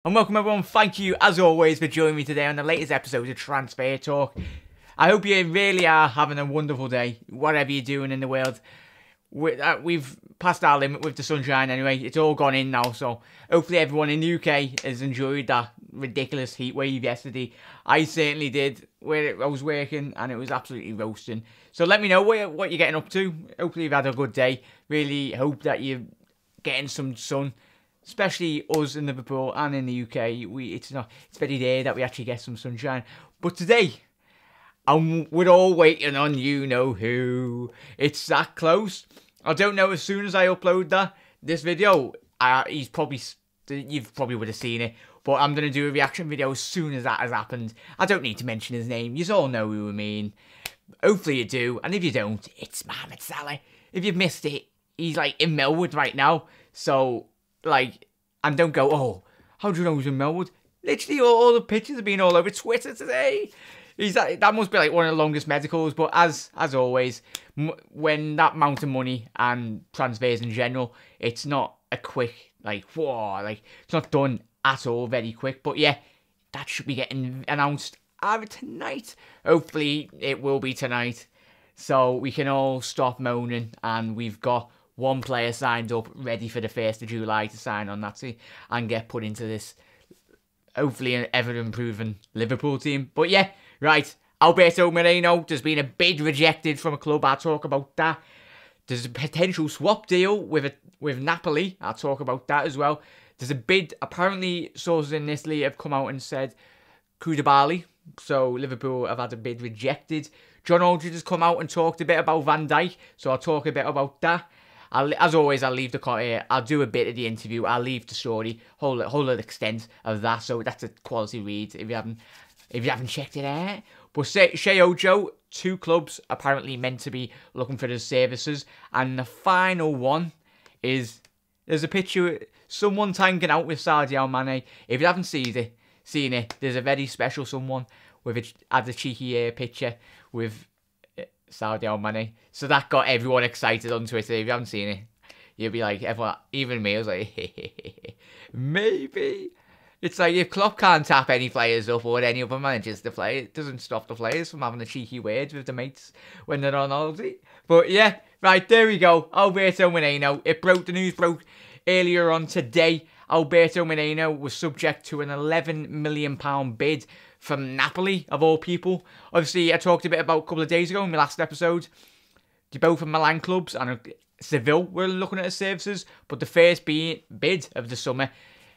And welcome everyone, thank you as always for joining me today on the latest episode of Transfer Talk. I hope you really are having a wonderful day, whatever you're doing in the world. We've passed our limit with the sunshine anyway, it's all gone in now, so hopefully everyone in the UK has enjoyed that ridiculous heat wave yesterday. I certainly did, where I was working and it was absolutely roasting. So let me know what you're getting up to. Hopefully you've had a good day. Really hope that you're getting some sun. Especially us in Liverpool and in the UK, it's very rare that we actually get some sunshine. But today, we're all waiting on you know who. It's that close. I don't know, as soon as I upload this video, you probably would have seen it. But I'm going to do a reaction video as soon as that has happened. I don't need to mention his name. You all know who I mean. Hopefully you do. And if you don't, it's Mohamed Salah. If you've missed it, he's like in Melwood right now. So... and don't go, oh, how do you know he's in Melwood? Literally, all the pictures have been all over Twitter today. That must be like one of the longest medicals. But as always, when that amount of money and transfers in general, it's not a quick, it's not done at all very quick. But yeah, that should be getting announced either tonight. Hopefully, it will be tonight. So we can all stop moaning and we've got one player signed up, ready for the 1st of July to sign on that team and get put into this, hopefully, an ever-improving Liverpool team. But yeah, right, Alberto Moreno, there's been a bid rejected from a club, I'll talk about that. There's a potential swap deal with Napoli, I'll talk about that as well. There's a bid, apparently sources in Italy have come out and said Koulibaly, so Liverpool have had a bid rejected. John Aldridge has come out and talked a bit about Van Dijk, so I'll talk a bit about that. As always, I'll leave I'll do a bit of the interview. I'll leave the story, whole extent of that. So that's a quality read if you haven't checked it out. But Sheyi Ojo, 2 clubs apparently meant to be looking for his services, and the final one is there's a picture of someone tanking out with Sadio Mane. If you haven't seen it, there's a very special someone had a cheeky picture with Sadio Mane. So that got everyone excited on Twitter. If you haven't seen it, you'll be like, everyone, even me, I was like, maybe. It's like if Klopp can't tap any players up or any other managers to play, it doesn't stop the players from having a cheeky words with the mates when they're on holiday. But yeah, right, there we go. Alberto Moreno. The news broke earlier on today. Alberto Moreno was subject to an £11 million bid from Napoli, of all people. Obviously, I talked a bit about a couple of days ago in my last episode. They're both from Milan clubs, and Seville were looking at his services, but the first bid of the summer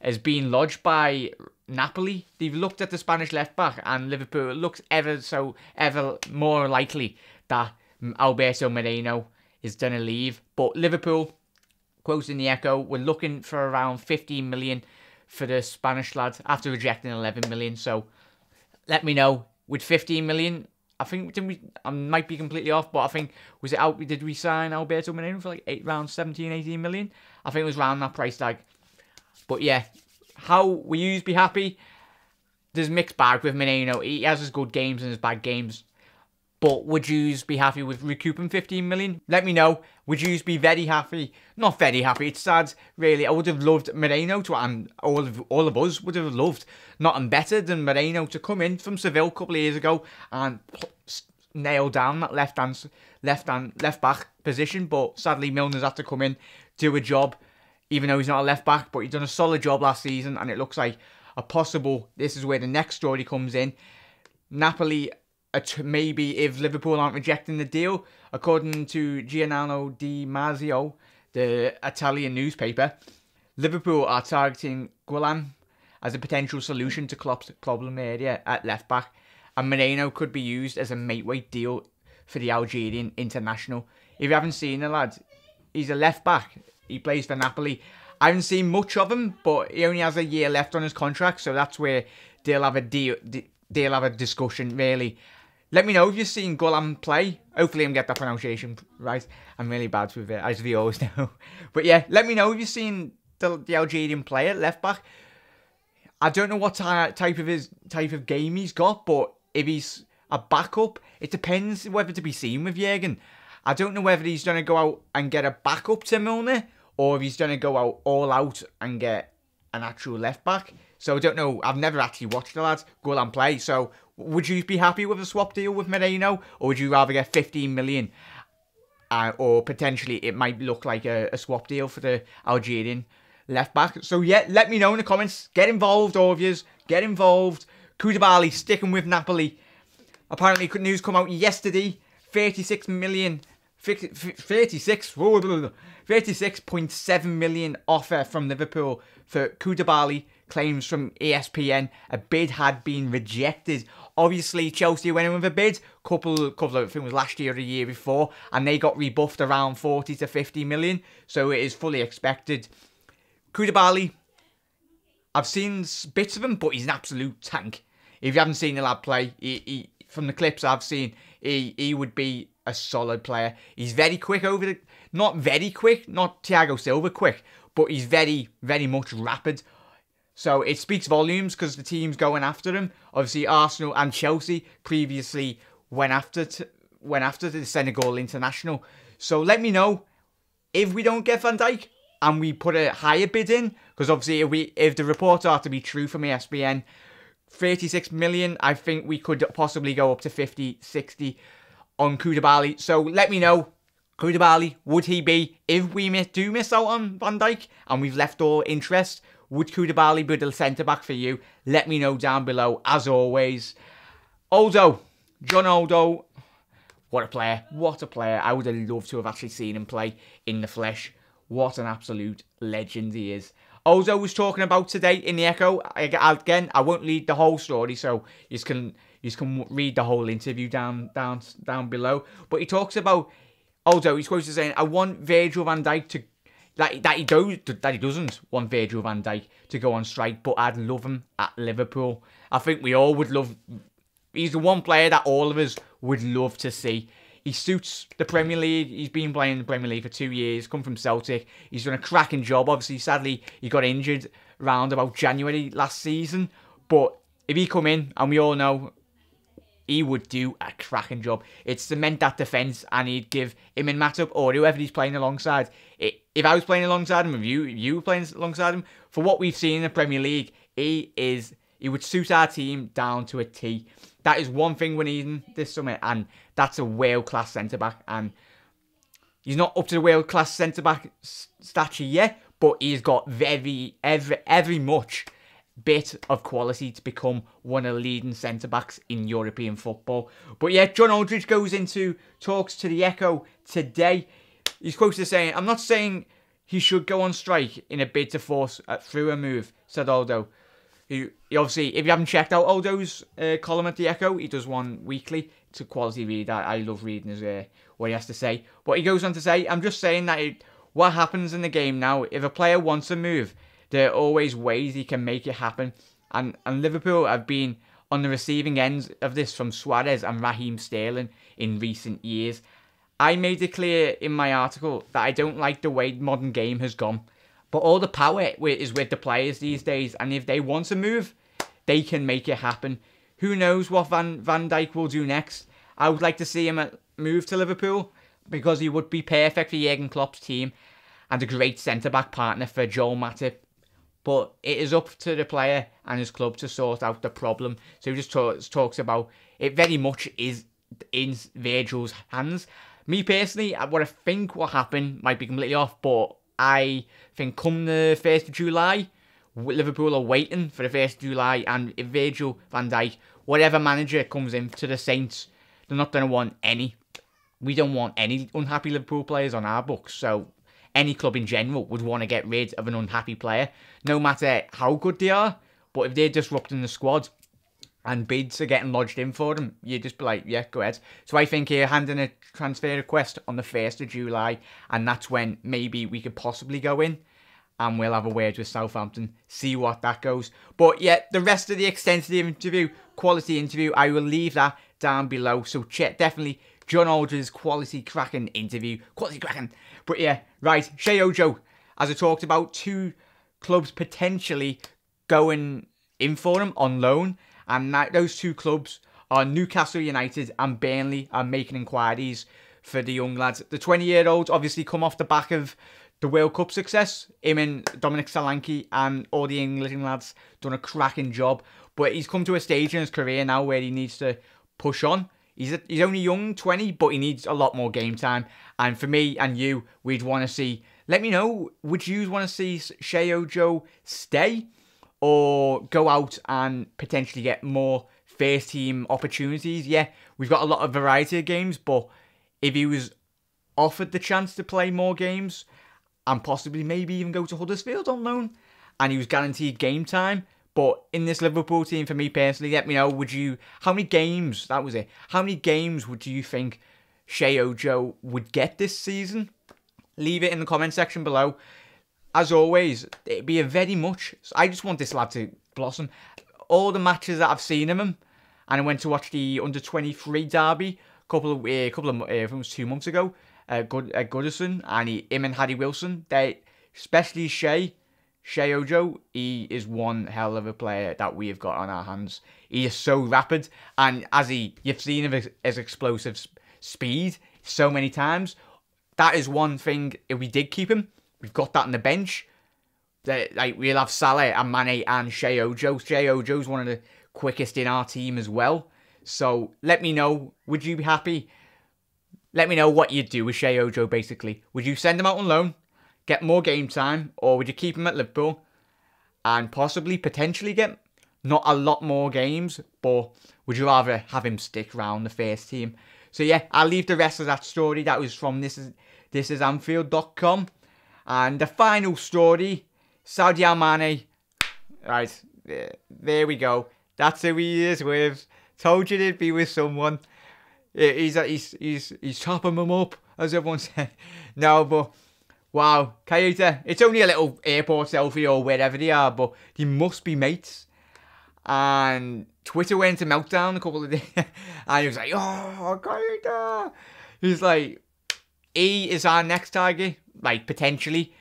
has been lodged by Napoli. They've looked at the Spanish left-back, and Liverpool looks ever more likely that Alberto Moreno is going to leave. But Liverpool, quoting the Echo, were looking for around 15 million for the Spanish lad after rejecting 11 million. So let me know. With 15 million, I think, I might be completely off, but I think, did we sign Alberto Moreno for around 17, 18 million? I think it was around that price tag. But yeah, how will you be happy? There's mixed bag with Moreno. He has his good games and his bad games. But would you be happy with recouping 15 million? Let me know. Would you be very happy? Not very happy. It's sad, really. I would have loved Moreno to, and all of us would have loved nothing better than Moreno to come in from Seville a couple of years ago and nail down that left back position. But sadly, Milner's had to come in, do a job, even though he's not a left back. But he's done a solid job last season, and it looks like this is where the next story comes in. Napoli, maybe if Liverpool aren't rejecting the deal, according to Giuliano Di Marzio, the Italian newspaper, Liverpool are targeting Ghoulam as a potential solution to Klopp's problem area at left back, and Moreno could be used as a mateweight deal for the Algerian international. If you haven't seen the lad, he's a left back. He plays for Napoli. I haven't seen much of him, but he only has a year left on his contract, so that's where they'll have a discussion, really. Let me know if you've seen Ghoulam play. Hopefully I'm getting that pronunciation right. I'm really bad with it, as we always know. But yeah, let me know if you've seen the Algerian player, left back. I don't know what type of game he's got, but if he's a backup, it depends whether to be seen with Jurgen. I don't know whether he's going to go out and get a backup to Milner, or if he's going to go out all out and get an actual left back. So I don't know. I've never actually watched the lad Ghoulam play. So would you be happy with a swap deal with Moreno, or would you rather get 15 million? Or potentially it might look like a swap deal for the Algerian left back. So yeah, let me know in the comments. Get involved, all of yous. Get involved. Koulibaly sticking with Napoli. Apparently news come out yesterday. 36.7 million offer from Liverpool for Koulibaly, claims from ESPN. A bid had been rejected. Obviously, Chelsea went in with a bid, couple of, I think it was last year or the year before, and they got rebuffed around 40 to 50 million, so it is fully expected. Koulibaly, I've seen bits of him, but he's an absolute tank. If you haven't seen the lad play, from the clips I've seen, he would be a solid player. He's very quick not very quick, not Thiago Silva quick, but he's very, very much rapid. So it speaks volumes because the team's going after him. Obviously, Arsenal and Chelsea previously went after the Senegal international. So let me know if we don't get Van Dijk and we put a higher bid in, because obviously if the reports are to be true from ESPN, 36 million, I think we could possibly go up to 50, 60 on Koulibaly. So let me know, Koulibaly, would he be, if we do miss out on Van Dijk and we've left all interest, would Koulibaly be the centre-back for you? Let me know down below, as always. John Aldo, what a player. What a player. I would have loved to have actually seen him play in the flesh. What an absolute legend he is. Aldo was talking about today in the Echo. Again, I won't read the whole story, so you can read the whole interview down below. But he talks about Aldo. He's quoted saying, "I want Virgil van Dijk to." That he doesn't want Virgil van Dijk to go on strike, but I'd love him at Liverpool. I think we all would love. He's the one player that all of us would love to see. He suits the Premier League. He's been playing in the Premier League for 2 years. Come from Celtic. He's done a cracking job. Obviously, sadly, he got injured around about January last season. But if he come in, and we all know he would do a cracking job. It'd cement that defence, and he'd give him and Matip or whoever he's playing alongside. If I was playing alongside him, if you were playing alongside him, for what we've seen in the Premier League, he would suit our team down to a T. That is one thing we're needing this summer, and that's a world-class centre-back. And he's not up to the world-class centre-back stature yet, but he's got very much bit of quality to become one of the leading centre-backs in European football. But yeah, John Aldridge goes into talks to the Echo today. He's quoted as saying, "I'm not saying he should go on strike in a bid to force through a move," said Aldo. He obviously, if you haven't checked out Aldo's column at the Echo, he does one weekly. It's a quality read. I love reading what he has to say. But he goes on to say, "I'm just saying that what happens in the game now, if a player wants a move, there are always ways he can make it happen. And Liverpool have been on the receiving end of this from Suarez and Raheem Sterling in recent years. I made it clear in my article that I don't like the way the modern game has gone. But all the power is with the players these days. And if they want to move, they can make it happen. Who knows what Van Dijk will do next? I would like to see him move to Liverpool, because he would be perfect for Jurgen Klopp's team and a great centre-back partner for Joel Matip. But it is up to the player and his club to sort out the problem." So he just talks about it very much is in Virgil's hands. Me personally, what I think will happen might be completely off, but I think come the 1st of July, Liverpool are waiting for the 1st of July, and if Virgil van Dijk, whatever manager comes in to the Saints, they're not going to want any. We don't want any unhappy Liverpool players on our books, so any club in general would want to get rid of an unhappy player, no matter how good they are. But if they're disrupting the squad and bids are getting lodged in for them, you just be like, yeah, go ahead. So I think he'll hand in a transfer request on the 1st of July, and that's when maybe we could possibly go in, and we'll have a word with Southampton, see what that goes. But yeah, the rest of the extensive interview, quality interview, I will leave that down below. So check, definitely, John Aldridge's quality cracking interview. Quality cracking. But yeah, right, Sheyi Ojo, as I talked about, 2 clubs potentially going in for him on loan. And those 2 clubs are Newcastle United and Burnley are making inquiries for the young lads. The 20-year-olds obviously come off the back of the World Cup success. Him and Dominic Solanke and all the England lads done a cracking job. But he's come to a stage in his career now where he needs to push on. He's only young, 20, but he needs a lot more game time. And for me and you, we'd want to see... Let me know, would you want to see Sheyi Ojo stay or go out and potentially get more first team opportunities? Yeah, we've got a lot of variety of games, but if he was offered the chance to play more games and possibly maybe even go to Huddersfield on loan and he was guaranteed game time, but in this Liverpool team, for me personally, let me know, how many games would you think Sheyi Ojo would get this season? Leave it in the comment section below. As always, it'd be I just want this lad to blossom. All the matches that I've seen of him, and I went to watch the under-23 derby a couple of I think it was 2 months ago, at Goodison, and him and Harry Wilson, especially Sheyi Ojo, he is one hell of a player that we have got on our hands. He is so rapid, and you've seen his explosive speed so many times. That is one thing, if we did keep him, we've got that on the bench. We'll have Salah and Mane and Sheyi Ojo. Sheyi Ojo's one of the quickest in our team as well. So let me know, would you be happy? Let me know what you'd do with Sheyi Ojo, basically. Would you send him out on loan, get more game time, or would you keep him at Liverpool and potentially get not a lot more games, but would you rather have him stick around the first team? So yeah, I'll leave the rest of that story. That was from thisisanfield.com. And the final story, Sadio Mane. Right, there we go. That's who he is with. Told you to be with someone. He's chopping them up, as everyone said. No, but wow, Kayita, it's only a little airport selfie or wherever they are, but they must be mates. And Twitter went into meltdown a couple of days, and he was like, "Oh, Kayita." He's like, he is our next target, like potentially.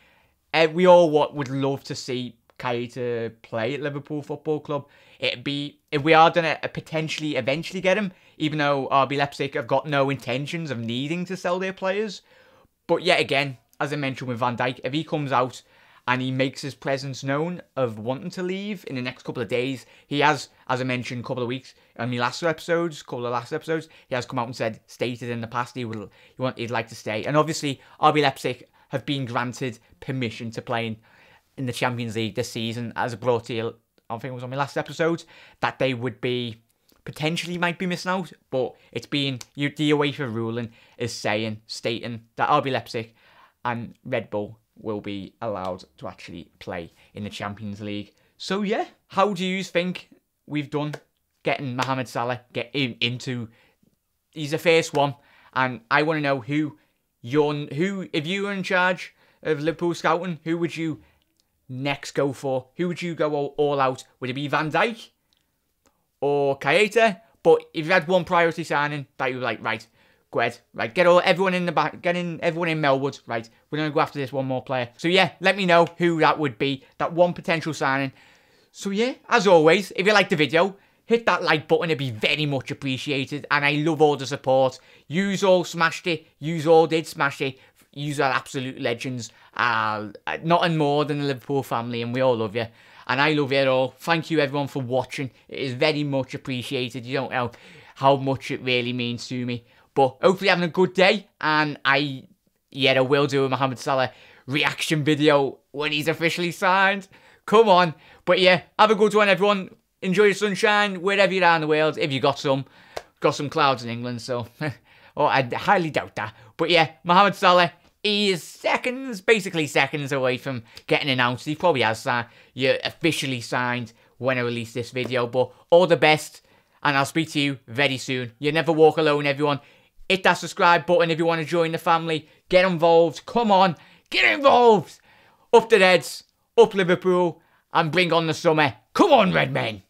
We all would love to see Kayita play at Liverpool Football Club. It'd be, if we are going to potentially eventually get him, even though RB Leipzig have got no intentions of needing to sell their players. But yet again, as I mentioned with Van Dijk, if he comes out and he makes his presence known of wanting to leave in the next couple of days, he has, as I mentioned, a couple of weeks, on the last episodes, he has come out and stated in the past he'd like to stay. And obviously, RB Leipzig have been granted permission to play in the Champions League this season, as I brought to you, I think it was on my last episode, that they would be, potentially might be missing out, but it's been, the UEFA ruling is stating that RB Leipzig and Red Bull will be allowed to actually play in the Champions League. So yeah, how do you think we've done getting Mohamed Salah into, he's the first one, and I want to know if you were in charge of Liverpool scouting, who would you next go for? Who would you go all out? Would it be Van Dijk or Kayita? But if you had one priority signing that you were like, right, go ahead, right, get everyone in the back, everyone in Melwood, right, we're going to go after this one more player. So yeah, let me know who that would be, that one potential signing. So yeah, as always, if you liked the video, hit that like button, it'd be very much appreciated, and I love all the support. Yous all smashed it, yous all did smash it, yous are absolute legends, nothing more than the Liverpool family, and we all love you. And I love you all. Thank you everyone for watching. It is very much appreciated. You don't know how much it really means to me. But hopefully having a good day. And I will do a Mohamed Salah reaction video when he's officially signed. Come on. But yeah, have a good one everyone. Enjoy the sunshine wherever you are in the world. If you got some clouds in England. So, oh, I highly doubt that. But yeah, Mohamed Salah. He is basically seconds away from getting announced. He probably has officially signed when I release this video. But all the best, and I'll speak to you very soon. You never walk alone, everyone. Hit that subscribe button if you want to join the family. Get involved. Come on, get involved. Up the Reds, up Liverpool, and bring on the summer. Come on, Red Men.